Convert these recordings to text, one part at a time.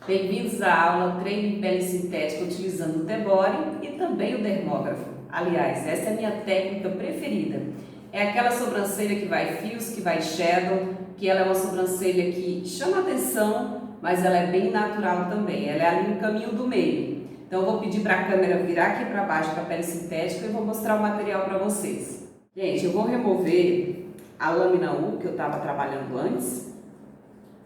Bem-vindos à aula Treino em Pele Sintética utilizando o Tebori e também o dermógrafo. Aliás, essa é a minha técnica preferida. É aquela sobrancelha que vai fios, que vai shadow, que ela é uma sobrancelha que chama atenção, mas ela é bem natural também. Ela é ali no caminho do meio. Então eu vou pedir para a câmera virar aqui para baixo para a pele sintética e vou mostrar o material para vocês. Gente, eu vou remover a lâmina U que eu estava trabalhando antes,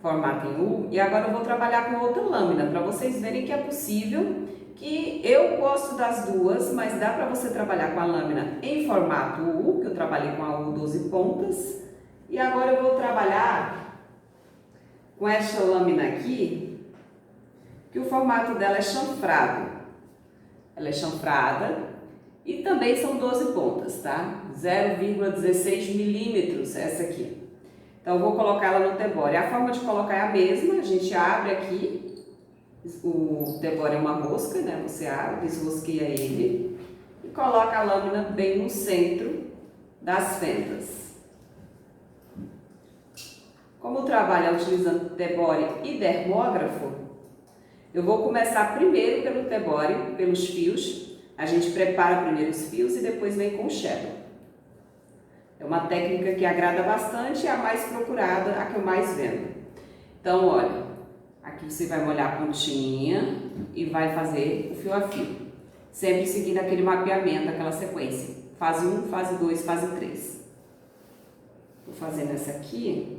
formato em U, e agora eu vou trabalhar com outra lâmina para vocês verem que é possível, que eu gosto das duas, mas dá para você trabalhar com a lâmina em formato U, que eu trabalhei com a U 12 pontas, e agora eu vou trabalhar com esta lâmina aqui, que o formato dela é chanfrado. Ela é chanfrada e também são 12 pontas, tá? 0,16 milímetros essa aqui. Então, eu vou colocar ela no Tebori. A forma de colocar é a mesma, a gente abre aqui, o Tebori é uma rosca, né? Você abre, desrosqueia ele e coloca a lâmina bem no centro das fendas. Como o trabalho é utilizando Tebori e dermógrafo, eu vou começar primeiro pelo Tebori, pelos fios. A gente prepara primeiro os fios e depois vem com o shadow. É uma técnica que agrada bastante e é a mais procurada, a que eu mais vendo. Então, olha, aqui você vai molhar a pontinha e vai fazer o fio a fio. Sempre seguindo aquele mapeamento, aquela sequência. Fase 1, fase 2, fase 3. Vou fazendo essa aqui.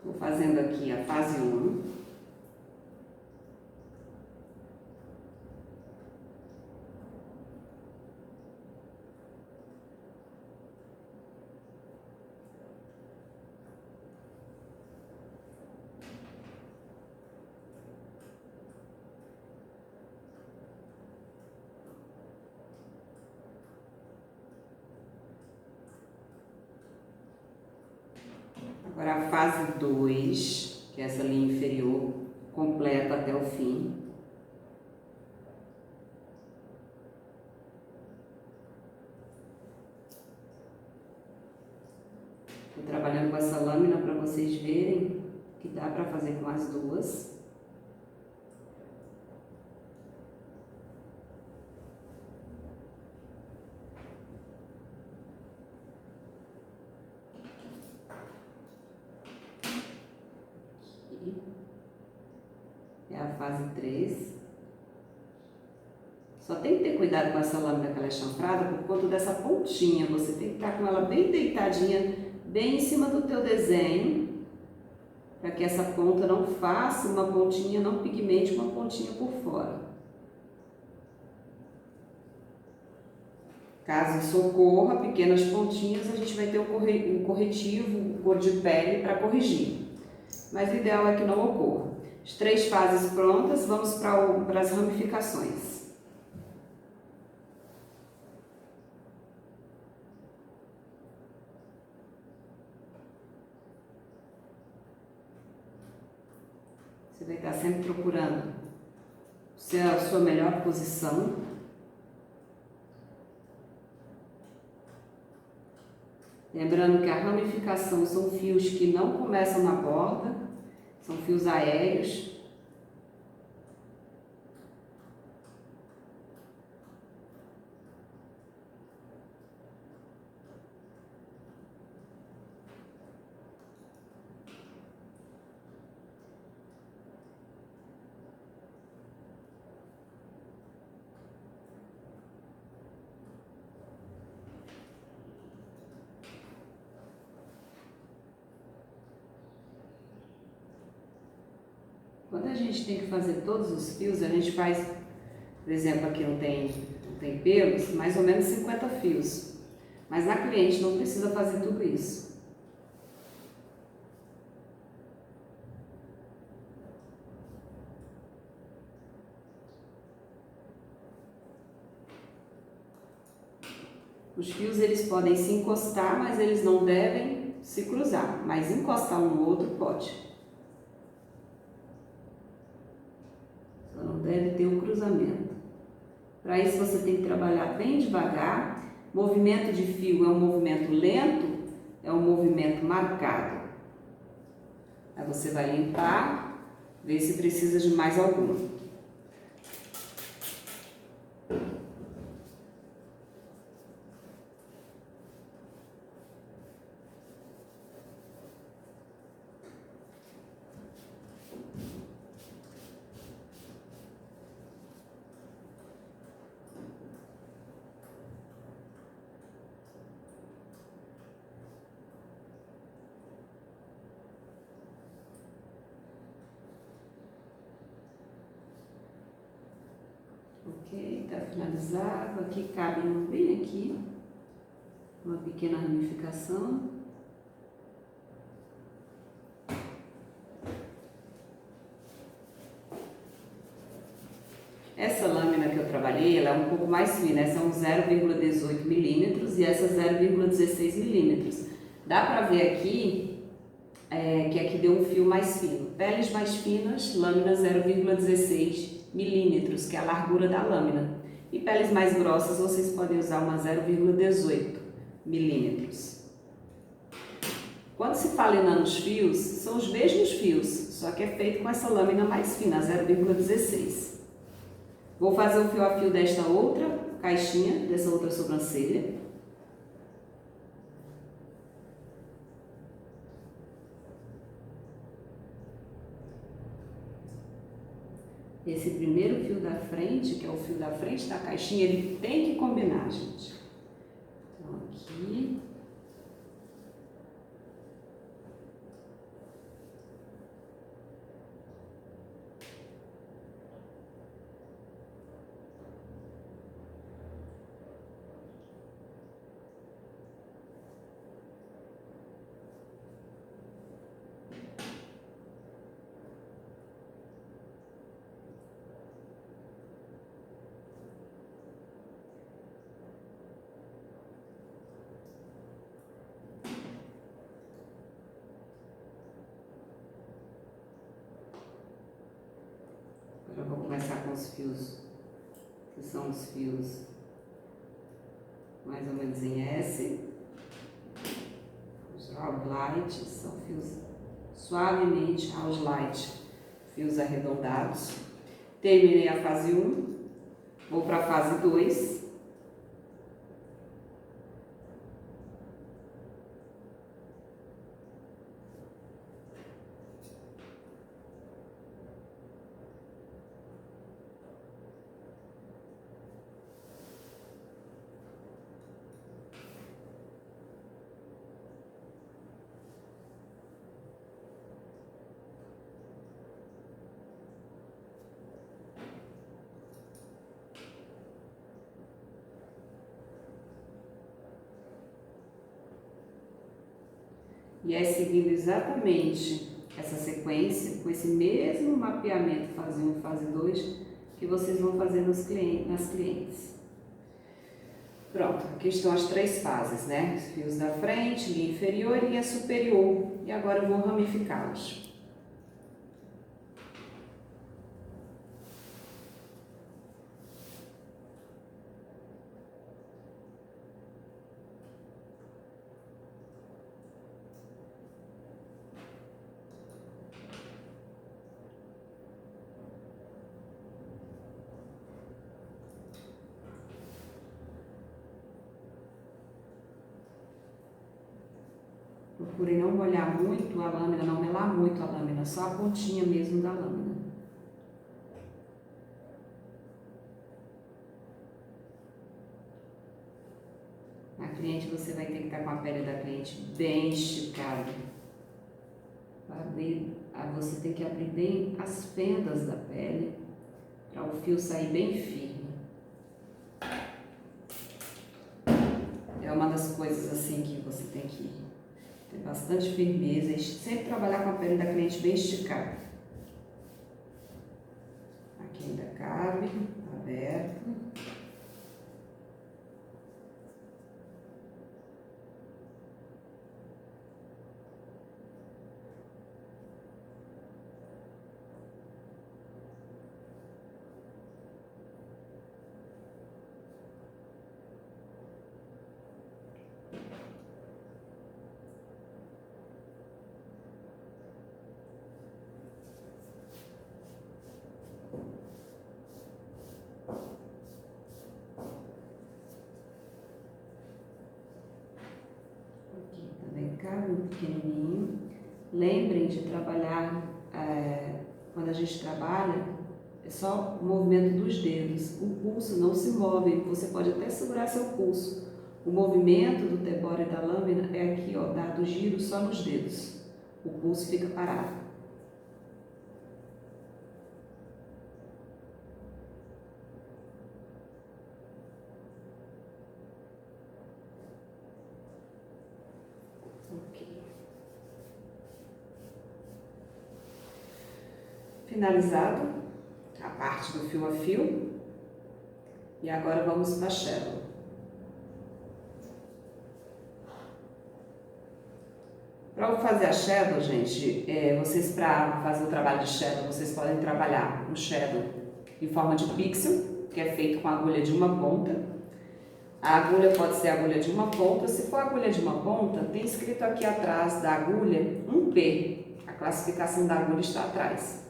Vou fazendo aqui a fase 1. Agora a fase 2, que é essa linha inferior, completa até o fim. Estou trabalhando com essa lâmina para vocês verem que dá para fazer com as duas. É a fase 3. Só tem que ter cuidado com essa lâmina que ela é chanfrada por conta dessa pontinha. Você tem que estar com ela bem deitadinha, bem em cima do teu desenho, para que essa ponta não faça uma pontinha, não pigmente uma pontinha por fora. Caso isso ocorra, pequenas pontinhas, a gente vai ter um corretivo, cor de pele para corrigir. Mas o ideal é que não ocorra. As 3 fases prontas, vamos para as ramificações. Você vai estar sempre procurando a sua melhor posição. Lembrando que a ramificação são fios que não começam na borda, são fios aéreos. Quando a gente tem que fazer todos os fios, a gente faz, por exemplo, aqui não tem pelos, mais ou menos 50 fios. Mas na cliente não precisa fazer tudo isso. Os fios eles podem se encostar, mas eles não devem se cruzar, mas encostar um no outro pode. Só não deve ter um cruzamento. Para isso você tem que trabalhar bem devagar. Movimento de fio é um movimento lento, é um movimento marcado. Aí você vai limpar, ver se precisa de mais algum. Ok, está finalizado. Aqui cabe bem aqui, uma pequena ramificação. Essa lâmina que eu trabalhei, ela é um pouco mais fina, essa é um 0,18 milímetros e essa 0,16 milímetros. Dá para ver aqui que aqui deu um fio mais fino. Peles mais finas, lâmina 0,16 milímetros, que é a largura da lâmina. E peles mais grossas, vocês podem usar uma 0,18 milímetros. Quando se fala em nanosfios, são os mesmos fios, só que é feito com essa lâmina mais fina, 0,16. Vou fazer o fio a fio desta outra caixinha, dessa outra sobrancelha. Esse primeiro fio da frente, que é o fio da frente da caixinha, ele tem que combinar, gente. Então, aqui. Agora eu vou começar com os fios, que são os fios mais ou menos em S. Os house light são fios suavemente house light, fios arredondados. Terminei a fase 1, vou para a fase 2. E é seguindo exatamente essa sequência, com esse mesmo mapeamento, fase 1 e fase 2, que vocês vão fazer nas clientes. Pronto, aqui estão as 3 fases, né? Os fios da frente, linha inferior e linha superior. E agora eu vou ramificá-los. Procure não molhar muito a lâmina, não melar muito a lâmina, só a pontinha mesmo da lâmina. A cliente, você vai ter que estar com a pele da cliente bem esticada. Você tem que abrir bem as fendas da pele, para o fio sair bem firme. É uma das coisas assim que você tem que ter bastante firmeza e sempre trabalhar com a pele da cliente bem esticada. Aqui ainda cabe, aberto. muito pequenininho. Lembrem de trabalhar, quando a gente trabalha, é só o movimento dos dedos. O pulso não se move, você pode até segurar seu pulso. O movimento do tebore e da lâmina é aqui, ó, dado giro só nos dedos. O pulso fica parado. Finalizado a parte do fio a fio, e agora vamos para a shadow. Para fazer a shadow, gente, vocês para fazer o trabalho de shadow, vocês podem trabalhar o shadow em forma de pixel, que é feito com a agulha de uma ponta. A agulha pode ser a agulha de uma ponta. Se for a agulha de uma ponta, tem escrito aqui atrás da agulha um P. A classificação da agulha está atrás.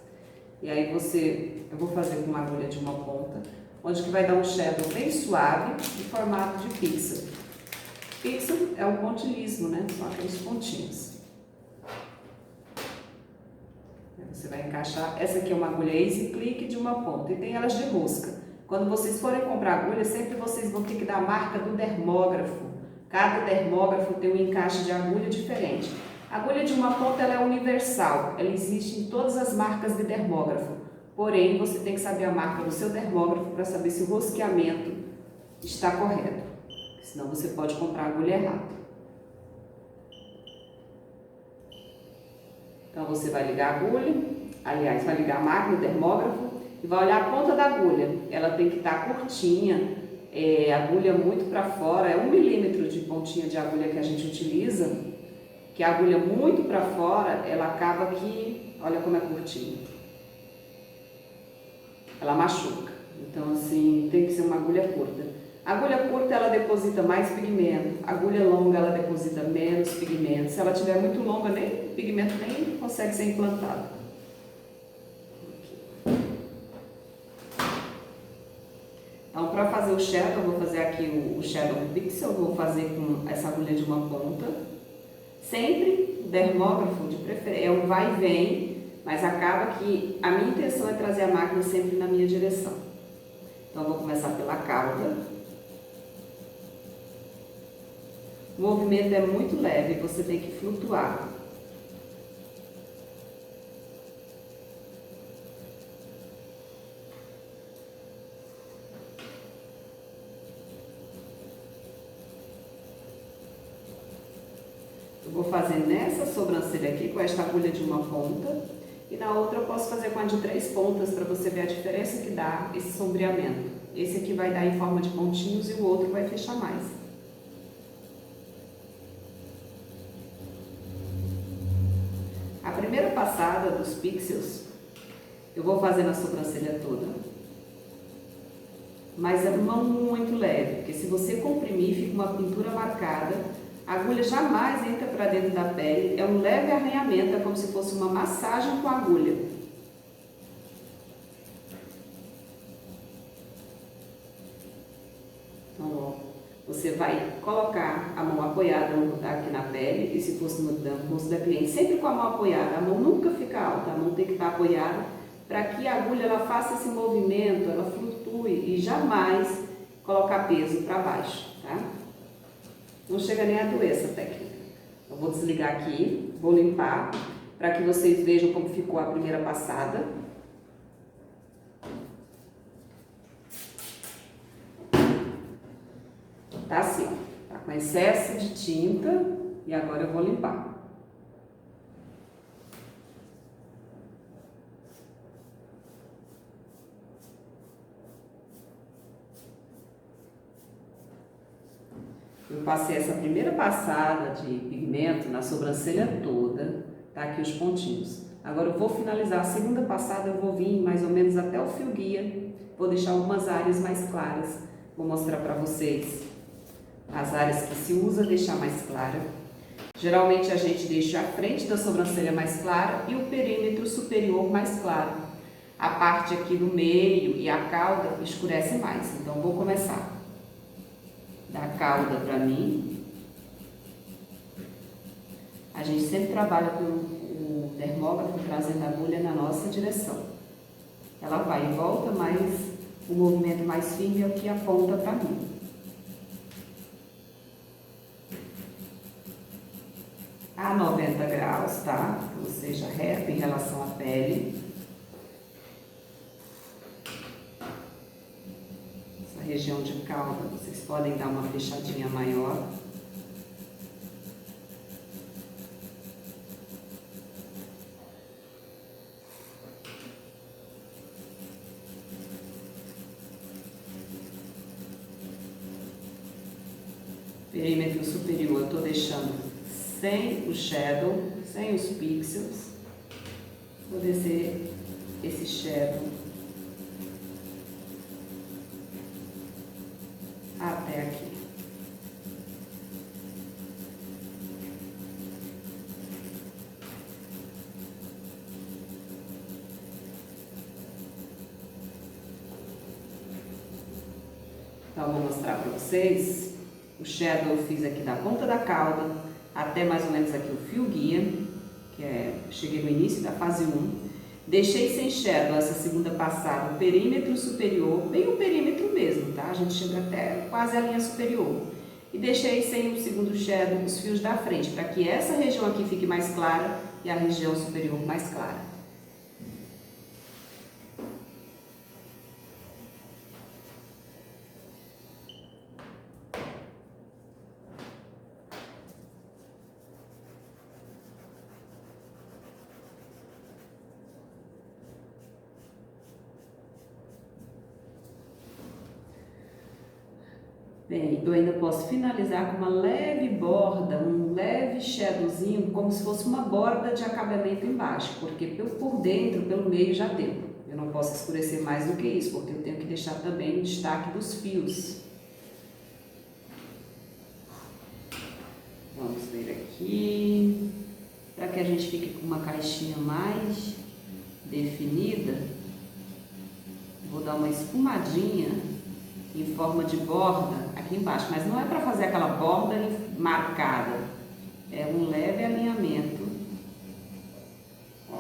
E aí eu vou fazer com uma agulha de uma ponta, onde que vai dar um shadow bem suave, em formato de pixel. Pixel é o pontilhismo, né? São aqueles pontinhos. Você vai encaixar, essa aqui é uma agulha easy click de uma ponta, e tem elas de rosca. Quando vocês forem comprar agulha, sempre vocês vão ter que dar a marca do dermógrafo. Cada dermógrafo tem um encaixe de agulha diferente. A agulha de uma ponta ela é universal, ela existe em todas as marcas de dermógrafo. Porém, você tem que saber a marca do seu dermógrafo para saber se o rosqueamento está correto. Senão você pode comprar a agulha errada. Então você vai ligar a agulha, aliás, vai ligar a máquina, o termógrafo, e vai olhar a ponta da agulha. Ela tem que estar curtinha, a agulha muito para fora, é 1 milímetro de pontinha de agulha que a gente utiliza, que a agulha muito para fora, ela acaba que, olha como é curtinha, ela machuca. Então assim, tem que ser uma agulha curta. A agulha curta ela deposita mais pigmento, a agulha longa ela deposita menos pigmento. Se ela tiver muito longa, o pigmento nem consegue ser implantado. Então, para fazer o shadow, eu vou fazer aqui o shadow pixel, vou fazer com essa agulha de uma ponta. Sempre dermógrafo de preferência, é um vai e vem, mas acaba que a minha intenção é trazer a máquina sempre na minha direção. Então, eu vou começar pela cauda. O movimento é muito leve, você tem que flutuar. Eu vou fazer nessa sobrancelha aqui com esta agulha de uma ponta e na outra eu posso fazer com a de 3 pontas para você ver a diferença que dá esse sombreamento. Esse aqui vai dar em forma de pontinhos e o outro vai fechar mais. A primeira passada dos pixels eu vou fazer na sobrancelha toda, mas é uma mão muito leve, porque se você comprimir fica uma pintura marcada. A agulha jamais entra para dentro da pele, é um leve arranhamento, é como se fosse uma massagem com a agulha. Então, ó, você vai colocar a mão apoiada aqui na pele, e se fosse no rosto da cliente, sempre com a mão apoiada, a mão nunca fica alta, a mão tem que estar apoiada, para que a agulha ela faça esse movimento, ela flutue e jamais colocar peso para baixo, tá? Não chega nem a doer essa técnica. Eu vou desligar aqui, vou limpar, para que vocês vejam como ficou a primeira passada. Tá assim, ó, tá com excesso de tinta e agora eu vou limpar. Eu passei essa primeira passada de pigmento na sobrancelha toda, tá aqui os pontinhos. Agora eu vou finalizar a segunda passada, eu vou vir mais ou menos até o fio guia, vou deixar algumas áreas mais claras, vou mostrar para vocês as áreas que se usa deixar mais clara. Geralmente a gente deixa a frente da sobrancelha mais clara e o perímetro superior mais claro. A parte aqui do meio e a cauda escurece mais, então vou começar da cauda para mim. A gente sempre trabalha com o dermógrafo trazendo a agulha na nossa direção. Ela vai e volta, mas o movimento mais firme é o que aponta para mim. A 90 graus, tá? Ou seja, reto em relação à pele. Essa região de cauda, vocês podem dar uma fechadinha maior. Perímetro superior eu estou deixando sem o shadow, sem os pixels. Vou descer esse shadow até aqui. Então, vou mostrar para vocês. O shadow eu fiz aqui da ponta da cauda até mais ou menos aqui o fio guia, que cheguei no início da fase 1. Deixei sem shadow essa segunda passada, o perímetro superior, bem o perímetro mesmo, tá? A gente chega até quase a linha superior. E deixei sem o segundo shadow os fios da frente, para que essa região aqui fique mais clara e a região superior mais clara. Bem, eu ainda posso finalizar com uma leve borda, um leve shadowzinho, como se fosse uma borda de acabamento embaixo, porque por dentro, pelo meio já deu. Eu não posso escurecer mais do que isso, porque eu tenho que deixar também o destaque dos fios. Vamos ver aqui, para que a gente fique com uma caixinha mais definida, vou dar uma espumadinha em forma de borda aqui embaixo, mas não é para fazer aquela borda marcada, é um leve alinhamento. Ó,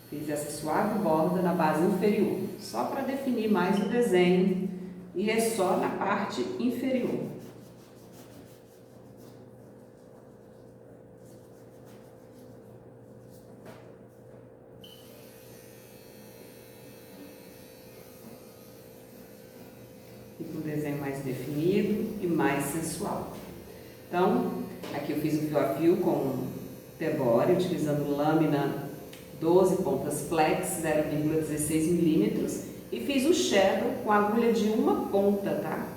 fiz essa suave borda na base inferior, só para definir mais o desenho, e é só na parte inferior. Fica um desenho mais definido e mais sensual. Então, aqui eu fiz o fio a fio com Tebori, utilizando lâmina 12 pontas flex, 0,16 milímetros, e fiz o shadow com agulha de uma ponta, tá?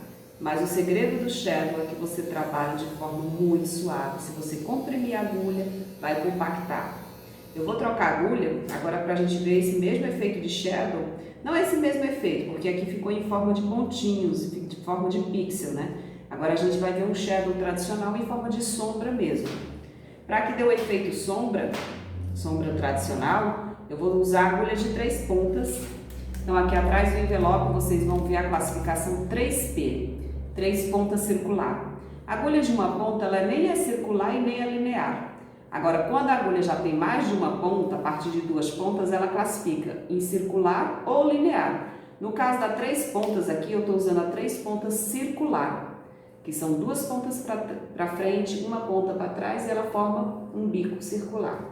Mas o segredo do shadow é que você trabalhe de forma muito suave. Se você comprimir a agulha, vai compactar. Eu vou trocar a agulha agora para a gente ver esse mesmo efeito de shadow. Não é esse mesmo efeito, porque aqui ficou em forma de pontinhos, de forma de pixel, né? Agora a gente vai ver um shadow tradicional em forma de sombra mesmo. Para que dê o efeito sombra tradicional, eu vou usar agulha de 3 pontas. Então aqui atrás do envelope vocês vão ver a classificação 3P, 3 pontas circular. A agulha de uma ponta ela nem é circular e nem é linear. Agora, quando a agulha já tem mais de uma ponta, a partir de 2 pontas, ela classifica em circular ou linear. No caso da 3 pontas aqui, eu estou usando a 3 pontas circular, que são 2 pontas para frente, uma ponta para trás, e ela forma um bico circular.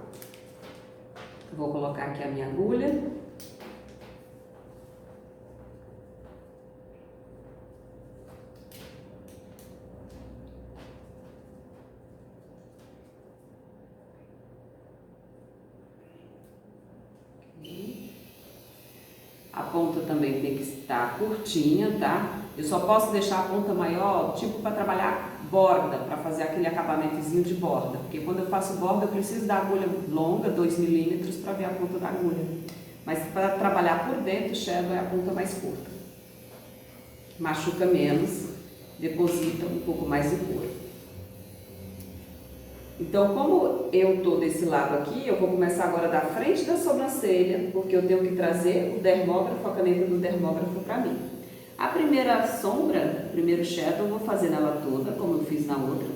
Vou colocar aqui a minha agulha. A ponta também tem que estar curtinha, tá? Eu só posso deixar a ponta maior, tipo para trabalhar borda, para fazer aquele acabamentozinho de borda. Porque quando eu faço borda, eu preciso da agulha longa, 2 milímetros, para ver a ponta da agulha. Mas para trabalhar por dentro, o shadow é a ponta mais curta. Machuca menos, deposita um pouco mais de cor. Então, como eu estou desse lado aqui, eu vou começar agora da frente da sobrancelha, porque eu tenho que trazer o dermógrafo, a caneta do dermógrafo para mim. A primeira sombra, o primeiro shadow, eu vou fazer nela toda, como eu fiz na outra.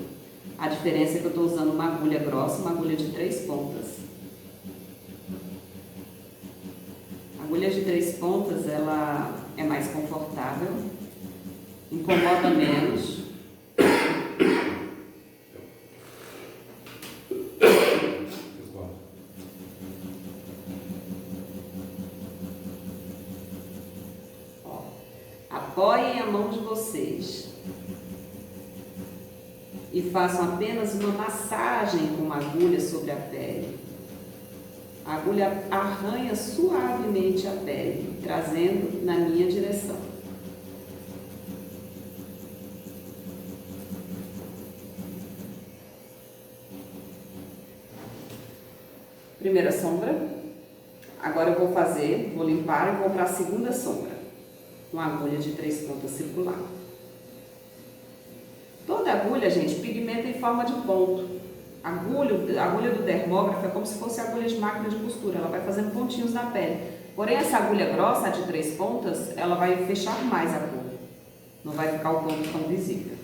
A diferença é que eu estou usando uma agulha grossa, uma agulha de 3 pontas. A agulha de 3 pontas, ela é mais confortável, incomoda menos. Ó, apoiem a mão de vocês e façam apenas uma massagem com a agulha sobre a pele. A agulha arranha suavemente a pele, trazendo na minha direção. Primeira sombra. Agora eu vou limpar e vou para a segunda sombra, com a agulha de 3 pontas circular. Toda agulha, gente, pigmenta em forma de ponto. A agulha do dermógrafo é como se fosse agulha de máquina de costura, ela vai fazendo pontinhos na pele. Porém, essa agulha grossa, a de 3 pontas, ela vai fechar mais a cor. Não vai ficar o ponto tão visível.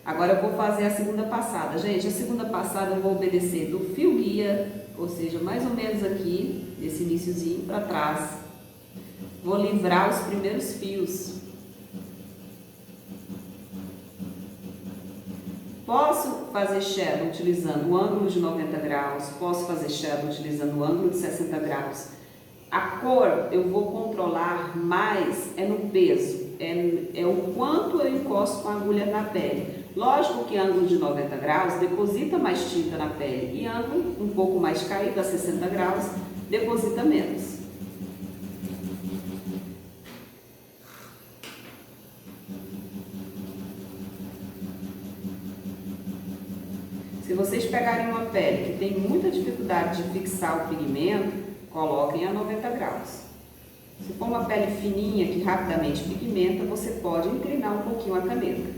Agora eu vou fazer a segunda passada. Gente, a segunda passada eu vou obedecer do fio guia, ou seja, mais ou menos aqui, desse iniciozinho para trás. Vou livrar os primeiros fios. Posso fazer shadow utilizando o ângulo de 90 graus, posso fazer shadow utilizando o ângulo de 60 graus. A cor eu vou controlar mais no peso, é o quanto eu encosto com a agulha na pele. Lógico que ângulo de 90 graus deposita mais tinta na pele e ângulo um pouco mais caído, a 60 graus, deposita menos. Se vocês pegarem uma pele que tem muita dificuldade de fixar o pigmento, coloquem a 90 graus. Se for uma pele fininha que rapidamente pigmenta, você pode inclinar um pouquinho a caneta.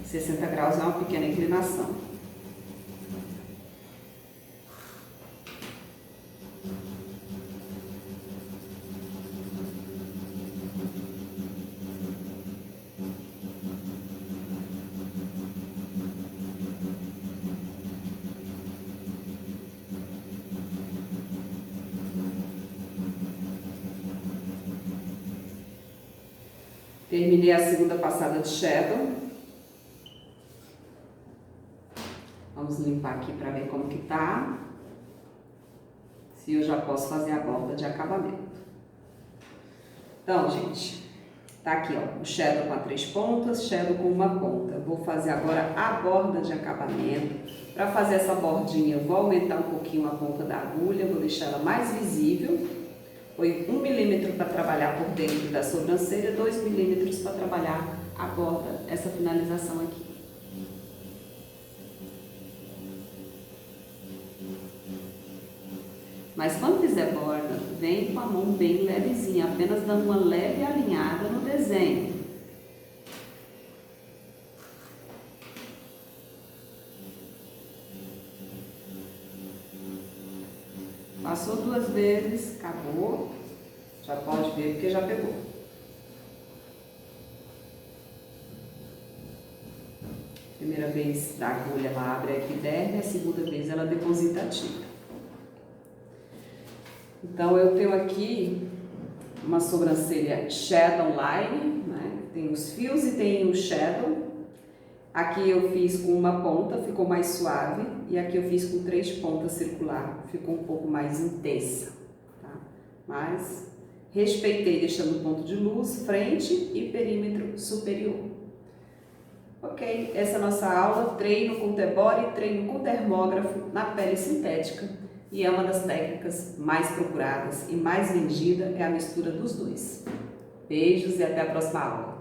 60 graus é uma pequena inclinação. Terminei a segunda passada de shadow. Vamos limpar aqui para ver como que tá. Se eu já posso fazer a borda de acabamento. Então, gente, tá aqui, ó, o shadow com a 3 pontas, shadow com uma ponta. Vou fazer agora a borda de acabamento. Para fazer essa bordinha, eu vou aumentar um pouquinho a ponta da agulha, vou deixar ela mais visível. Foi 1 milímetro para trabalhar por dentro da sobrancelha, 2 milímetros para trabalhar a borda, essa finalização aqui. Mas quando fizer borda, vem com a mão bem levezinha, apenas dando uma leve alinhada no desenho. Passou 2 vezes, acabou, já pode ver porque já pegou. Primeira vez da agulha ela abre a epiderme, a segunda vez ela deposita a tinta. Então eu tenho aqui uma sobrancelha shadow line, né? Tem os fios e tem o shadow. Aqui eu fiz com uma ponta, ficou mais suave, e aqui eu fiz com 3 pontas circular, ficou um pouco mais intensa, tá? Mas respeitei deixando ponto de luz, frente e perímetro superior. Ok, essa é a nossa aula, treino com T-Body, treino com dermógrafo na pele sintética, e é uma das técnicas mais procuradas e mais vendida, é a mistura dos dois. Beijos e até a próxima aula.